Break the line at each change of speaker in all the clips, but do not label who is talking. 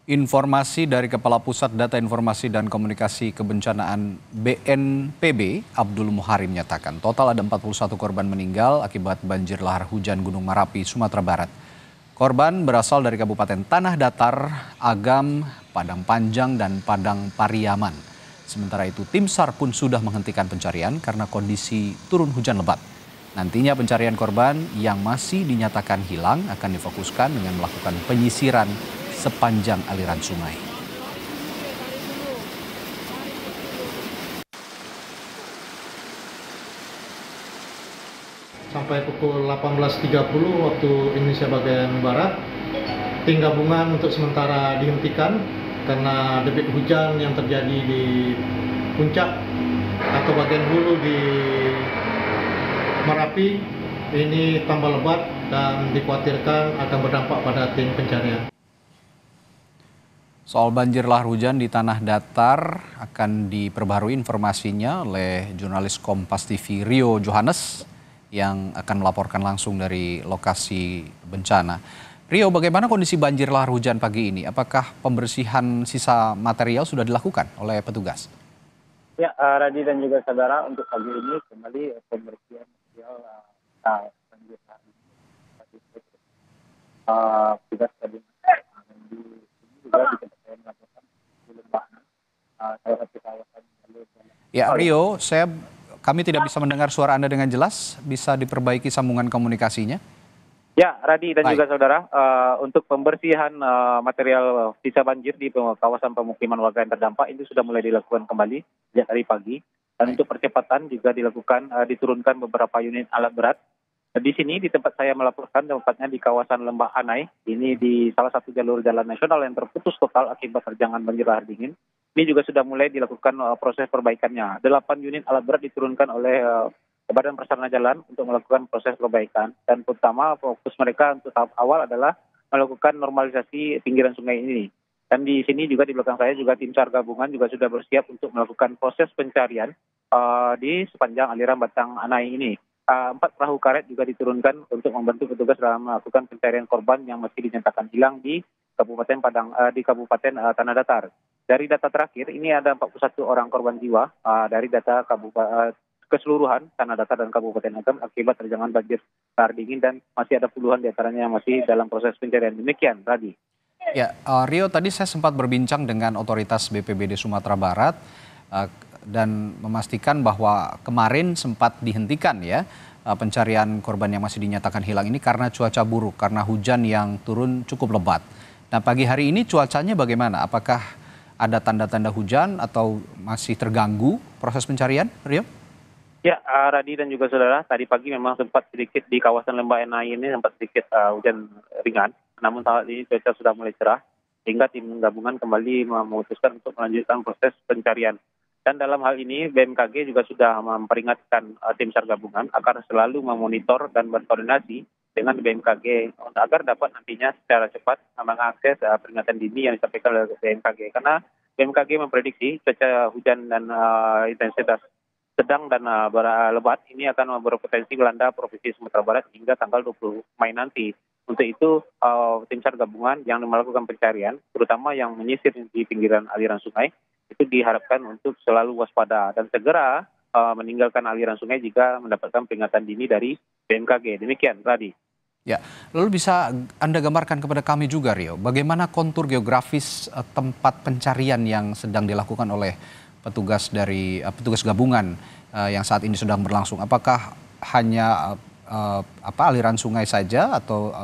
Informasi dari Kepala Pusat Data Informasi dan Komunikasi Kebencanaan BNPB, Abdul Muhari menyatakan total ada 41 korban meninggal akibat banjir lahar hujan Gunung Merapi, Sumatera Barat. Korban berasal dari Kabupaten Tanah Datar, Agam, Padang Panjang, dan Padang Pariaman. Sementara itu tim SAR pun sudah menghentikan pencarian karena kondisi turun hujan lebat. Nantinya pencarian korban yang masih dinyatakan hilang akan difokuskan dengan melakukan penyisiran sepanjang aliran sungai.
Sampai pukul 18.30 waktu Indonesia bagian Barat, tim gabungan untuk sementara dihentikan karena debit hujan yang terjadi di puncak atau bagian hulu di Merapi ini tambah lebat dan dikhawatirkan akan berdampak pada tim pencarian.
Soal banjir lahar hujan di Tanah Datar akan diperbarui informasinya oleh jurnalis Kompas TV Rio Johannes yang akan melaporkan langsung dari lokasi bencana. Rio, bagaimana kondisi banjir lahar hujan pagi ini? Apakah pembersihan sisa material sudah dilakukan oleh petugas?
Ya, Radi dan juga saudara, untuk pagi ini kembali pembersihan material banjir lahar hujan. Petugas tadi dan di sini juga di tempat saya melaporkan di Lembah, salah satu kawasan jalur jalan.
Ya, Rio, kami tidak bisa mendengar suara Anda dengan jelas. Bisa diperbaiki sambungan komunikasinya?
Ya, Radi dan
Baik.
juga saudara, untuk pembersihan material sisa banjir di kawasan pemukiman warga yang terdampak itu sudah mulai dilakukan kembali sejak hari pagi. Dan
Baik.
untuk percepatan juga dilakukan, diturunkan beberapa unit alat berat. Di sini di tempat saya melaporkan, tempatnya di kawasan Lembah Anai, ini di salah satu jalur jalan nasional yang terputus total akibat terjangan banjir lahar dingin. Ini juga sudah mulai dilakukan proses perbaikannya. 8 unit alat berat diturunkan oleh Badan Prasarana Jalan untuk melakukan proses perbaikan. Dan pertama fokus mereka untuk tahap awal adalah melakukan normalisasi pinggiran sungai ini. Dan di sini juga di belakang saya juga tim SAR gabungan juga sudah bersiap untuk melakukan proses pencarian di sepanjang aliran Batang Anai ini. 4 perahu karet juga diturunkan untuk membantu petugas dalam melakukan pencarian korban yang masih dinyatakan hilang di Kabupaten Tanah Datar. Dari data terakhir ini ada 41 orang korban jiwa dari data keseluruhan Tanah Datar dan Kabupaten Agam akibat terjangan banjir lahar dingin, dan masih ada puluhan diantaranya yang masih dalam proses pencarian. Demikian, Radi.
Ya, Rio, tadi saya sempat berbincang dengan otoritas BPBD Sumatera Barat dan memastikan bahwa kemarin sempat dihentikan ya pencarian korban yang masih dinyatakan hilang ini karena cuaca buruk, karena hujan yang turun cukup lebat. Nah, pagi hari ini cuacanya bagaimana? Apakah ada tanda-tanda hujan atau masih terganggu proses pencarian, Rio?
Ya, Radi dan juga saudara, tadi pagi memang sempat sedikit di kawasan Lembah Enai ini sempat sedikit hujan ringan. Namun saat ini cuaca sudah mulai cerah, sehingga tim gabungan kembali memutuskan untuk melanjutkan proses pencarian. Dan dalam hal ini BMKG juga sudah memperingatkan tim SAR gabungan agar selalu memonitor dan berkoordinasi dengan BMKG agar dapat nantinya secara cepat mengakses peringatan dini yang disampaikan oleh BMKG. Karena BMKG memprediksi cuaca hujan dan intensitas sedang dan lebat ini akan berpotensi melanda Provinsi Sumatera Barat hingga tanggal 20 Mei nanti. Untuk itu tim SAR gabungan yang melakukan pencarian, terutama yang menyisir di pinggiran aliran sungai, itu diharapkan untuk selalu waspada dan segera meninggalkan aliran sungai jika mendapatkan peringatan dini dari BMKG. Demikian, Radi.
Ya, lalu bisa Anda gambarkan kepada kami juga, Rio, bagaimana kontur geografis tempat pencarian yang sedang dilakukan oleh petugas gabungan yang saat ini sedang berlangsung? Apakah hanya aliran sungai saja atau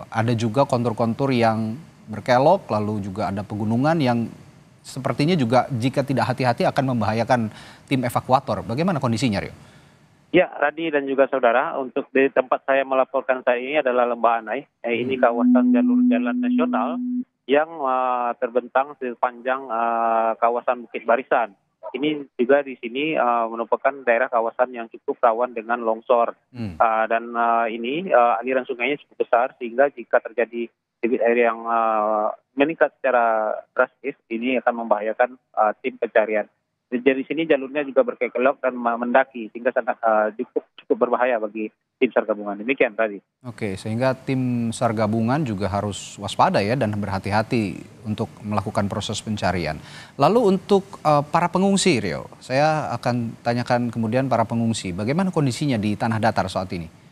ada juga kontur-kontur yang berkelok, lalu juga ada pegunungan yang sepertinya juga jika tidak hati-hati akan membahayakan tim evakuator? Bagaimana kondisinya, Rio?
Ya, Radi dan juga saudara, untuk di tempat saya melaporkan saat ini adalah Lembah Anai. Ini kawasan jalur jalan nasional yang terbentang sepanjang kawasan Bukit Barisan. Ini juga di sini merupakan daerah kawasan yang cukup rawan dengan longsor. Dan ini aliran sungainya cukup besar sehingga jika terjadi debit air yang meningkat secara drastis, ini akan membahayakan tim pencarian. Jadi sini jalurnya juga berkelok dan mendaki sehingga sangat cukup berbahaya bagi tim SAR gabungan. Demikian tadi.
Oke, sehingga tim SAR gabungan juga harus waspada ya dan berhati-hati untuk melakukan proses pencarian. Lalu untuk para pengungsi, Rio, saya akan tanyakan kemudian para pengungsi, bagaimana kondisinya di tanah datar saat ini?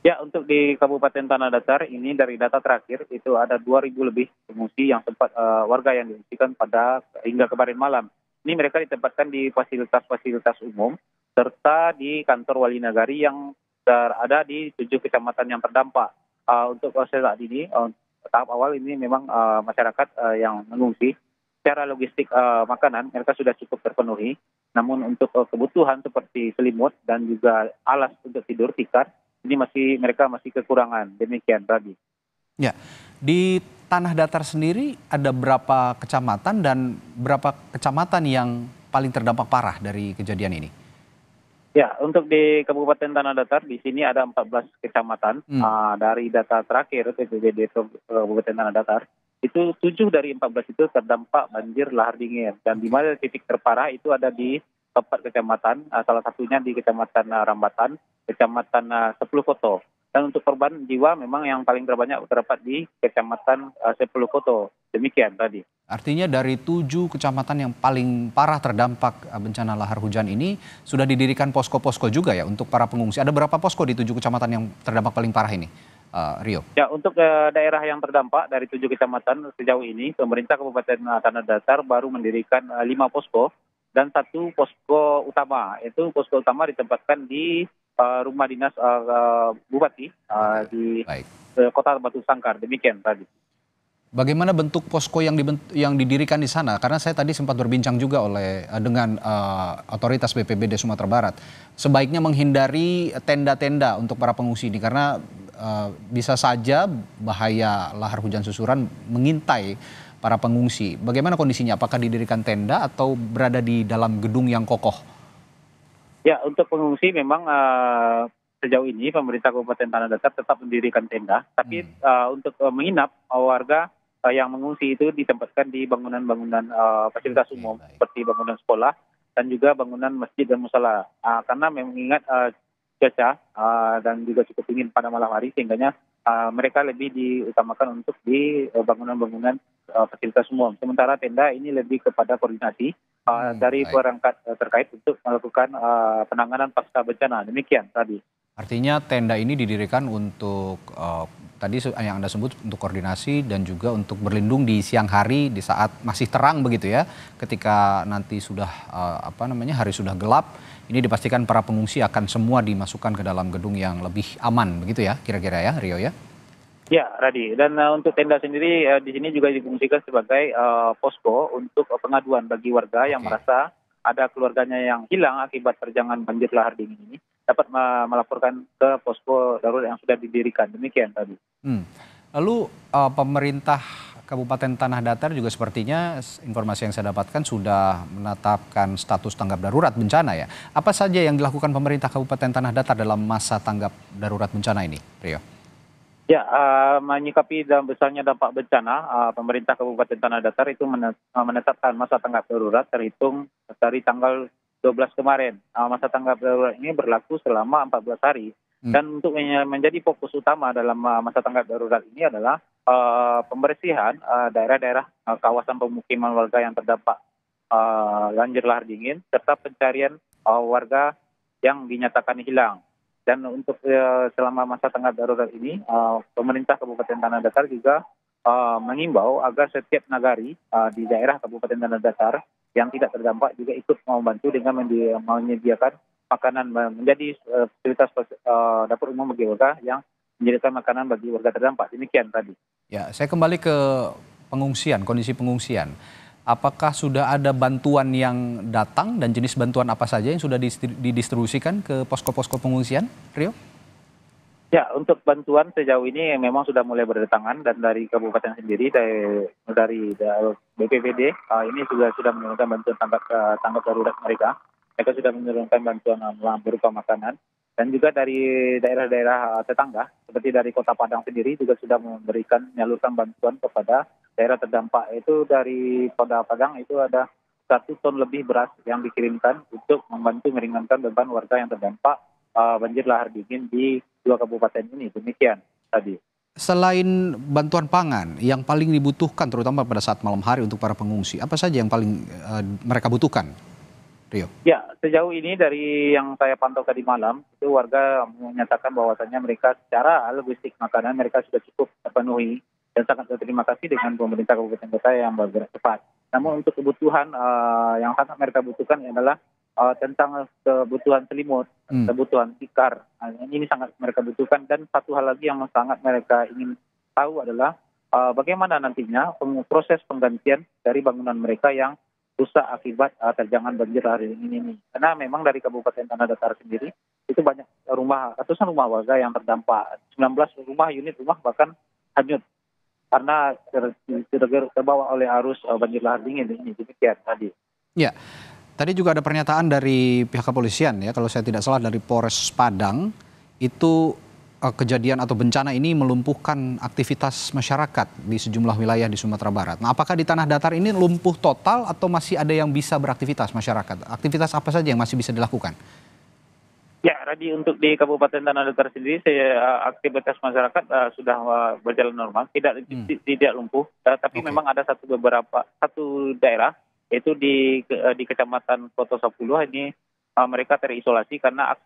Ya, untuk di Kabupaten Tanah Datar ini dari data terakhir itu ada 2.000 lebih pengungsi yang sempat warga yang diungsikan pada hingga kemarin malam. Ini mereka ditempatkan di fasilitas-fasilitas umum serta di kantor wali nagari yang ada di 7 kecamatan yang terdampak. Untuk saat ini tahap awal ini memang masyarakat yang mengungsi secara logistik makanan mereka sudah cukup terpenuhi. Namun untuk kebutuhan seperti selimut dan juga alas untuk tidur tikar ini mereka masih kekurangan. Demikian, Radi.
Ya, di tanah datar sendiri ada berapa kecamatan dan berapa kecamatan yang paling terdampak parah dari kejadian ini?
Ya, untuk di Kabupaten Tanah Datar di sini ada 14 kecamatan. Dari data terakhir BPBD Kabupaten Tanah Datar itu 7 dari 14 itu terdampak banjir lahar dingin dan di mana titik terparah itu ada di 4 kecamatan, salah satunya di Kecamatan Rambatan, Kecamatan 10 Koto. Dan untuk korban jiwa memang yang paling terbanyak terdapat di Kecamatan 10 Koto. Demikian tadi.
Artinya dari 7 kecamatan yang paling parah terdampak bencana lahar hujan ini sudah didirikan posko-posko juga ya untuk para pengungsi. Ada berapa posko di 7 kecamatan yang terdampak paling parah ini, Rio?
Ya, untuk daerah yang terdampak dari 7 kecamatan sejauh ini, pemerintah Kabupaten Tanah Datar baru mendirikan 5 posko dan 1 posko utama. Itu posko utama ditempatkan di rumah dinas Bupati di
Baik.
Kota Batu Sangkar. Demikian tadi.
Bagaimana bentuk posko yang didirikan di sana? Karena saya tadi sempat berbincang juga dengan otoritas BPBD Sumatera Barat. Sebaiknya menghindari tenda-tenda untuk para pengungsi ini karena bisa saja bahaya lahar hujan susuran mengintai para pengungsi. Bagaimana kondisinya? Apakah didirikan tenda atau berada di dalam gedung yang kokoh?
Ya, untuk pengungsi memang sejauh ini pemerintah Kabupaten Tanah Datar tetap mendirikan tenda, tapi untuk menginap warga yang mengungsi itu ditempatkan di bangunan-bangunan fasilitas umum
Baik.
seperti bangunan sekolah dan juga bangunan masjid dan musala. Karena mengingat cuaca dan juga cukup dingin pada malam hari sehingga mereka lebih diutamakan untuk di bangunan-bangunan fasilitas umum. Sementara tenda ini lebih kepada koordinasi dari
Baik.
perangkat terkait untuk melakukan penanganan pasca bencana. Demikian tadi.
Artinya tenda ini didirikan untuk tadi yang Anda sebut untuk koordinasi dan juga untuk berlindung di siang hari di saat masih terang begitu ya. Ketika nanti sudah hari sudah gelap, ini dipastikan para pengungsi akan semua dimasukkan ke dalam gedung yang lebih aman begitu ya kira-kira ya, Rio ya.
Ya, Radi. Dan untuk tenda sendiri di sini juga difungsikan sebagai posko untuk pengaduan bagi warga yang
Oke.
merasa ada keluarganya yang hilang akibat terjangan banjir lahar dingin ini dapat melaporkan ke posko darurat yang sudah didirikan. Demikian tadi.
Lalu pemerintah Kabupaten Tanah Datar juga sepertinya informasi yang saya dapatkan sudah menetapkan status tanggap darurat bencana ya. Apa saja yang dilakukan pemerintah Kabupaten Tanah Datar dalam masa tanggap darurat bencana ini, Rio?
Ya, menyikapi besarnya dampak bencana, pemerintah Kabupaten Tanah Datar itu menetapkan masa tanggap darurat terhitung dari tanggal 12 kemarin. Masa tanggap darurat ini berlaku selama 14 hari. Dan untuk menjadi fokus utama dalam masa tanggap darurat ini adalah pembersihan daerah-daerah kawasan pemukiman warga yang terdampak banjir lahar dingin serta pencarian warga yang dinyatakan hilang. Dan untuk selama masa tanggap darurat ini, pemerintah Kabupaten Tanah Datar juga mengimbau agar setiap nagari di daerah Kabupaten Tanah Datar yang tidak terdampak juga ikut membantu dengan menyediakan makanan menjadi fasilitas dapur umum bagi warga yang menyediakan makanan bagi warga terdampak. Demikian tadi.
Ya, saya kembali ke pengungsian, kondisi pengungsian. Apakah sudah ada bantuan yang datang dan jenis bantuan apa saja yang sudah didistribusikan ke posko-posko pengungsian, Rio?
Ya, untuk bantuan sejauh ini memang sudah mulai berdatangan dan dari kabupaten sendiri dari BPBD ini juga sudah menurunkan bantuan tanggap darurat mereka. Mereka sudah menurunkan bantuan berupa makanan dan juga dari daerah-daerah tetangga seperti dari Kota Padang sendiri juga sudah menyalurkan bantuan kepada daerah terdampak. Itu dari Kota Padang itu ada 1 ton lebih beras yang dikirimkan untuk membantu meringankan beban warga yang terdampak banjir lahar dingin di dua kabupaten ini. Demikian tadi.
Selain bantuan pangan yang paling dibutuhkan terutama pada saat malam hari untuk para pengungsi, apa saja yang paling mereka butuhkan, Rio?
Ya, sejauh ini dari yang saya pantau tadi malam, itu warga menyatakan bahwasannya mereka secara logistik makanan mereka sudah cukup terpenuhi dan sangat berterima kasih dengan pemerintah kabupaten kota yang bergerak cepat. Namun untuk kebutuhan yang sangat mereka butuhkan adalah tentang kebutuhan selimut, kebutuhan tikar. Ini sangat mereka butuhkan, dan satu hal lagi yang sangat mereka ingin tahu adalah bagaimana nantinya proses penggantian dari bangunan mereka yang rusak akibat terjangan banjir hari ini. Karena memang dari Kabupaten Tanah Datar sendiri itu banyak ratusan rumah warga yang terdampak. 19 rumah, unit rumah bahkan hanyut karena terbawa oleh arus banjir lahar dingin ini. Demikian tadi.
Ya, tadi juga ada pernyataan dari pihak kepolisian ya, kalau saya tidak salah dari Polres Padang, itu kejadian atau bencana ini melumpuhkan aktivitas masyarakat di sejumlah wilayah di Sumatera Barat. Nah, apakah di Tanah Datar ini lumpuh total atau masih ada yang bisa beraktivitas masyarakat? Aktivitas apa saja yang masih bisa dilakukan?
Ya, Radi, untuk di Kabupaten Tanah Datar sendiri, aktivitas masyarakat sudah berjalan normal, tidak lumpuh. Tapi memang ada satu daerah, yaitu di Kecamatan Koto Sapuluh ini mereka terisolasi karena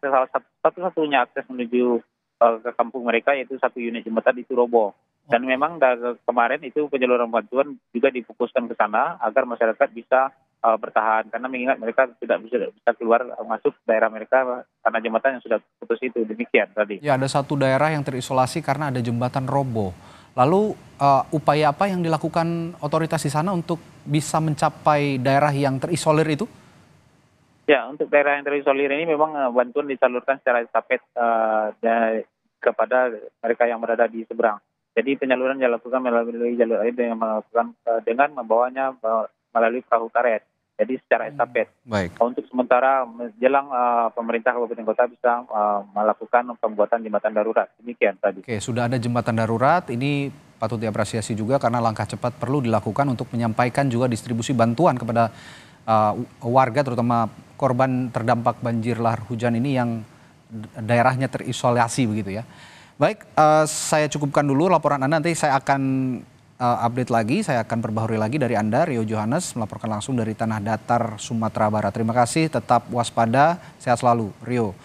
satu-satunya akses menuju ke kampung mereka yaitu satu unit jembatan itu roboh. Dan memang kemarin itu penyaluran bantuan juga difokuskan ke sana agar masyarakat bisa bertahan, karena mengingat mereka tidak bisa keluar masuk daerah mereka karena jembatan yang sudah putus itu. Demikian tadi. Ya,
ada satu daerah yang terisolasi karena ada jembatan roboh. Lalu upaya apa yang dilakukan otoritas di sana untuk bisa mencapai daerah yang terisolir itu?
Ya, untuk daerah yang terisolir ini memang bantuan disalurkan secara estafet kepada mereka yang berada di seberang. Jadi penyaluran dilakukan melalui jalur air dengan membawanya melalui perahu karet. Jadi secara estafet.
Baik.
Untuk sementara menjelang pemerintah kabupaten kota bisa melakukan pembuatan jembatan darurat. Demikian tadi.
Oke, sudah ada jembatan darurat. Ini patut diapresiasi juga karena langkah cepat perlu dilakukan untuk menyampaikan juga distribusi bantuan kepada warga, terutama korban terdampak banjir lahar hujan ini yang daerahnya terisolasi begitu ya. Baik, saya cukupkan dulu laporan Anda, nanti saya akan update lagi, saya akan perbaharui lagi dari Anda, Rio Johannes, melaporkan langsung dari Tanah Datar, Sumatera Barat. Terima kasih, tetap waspada, sehat selalu, Rio.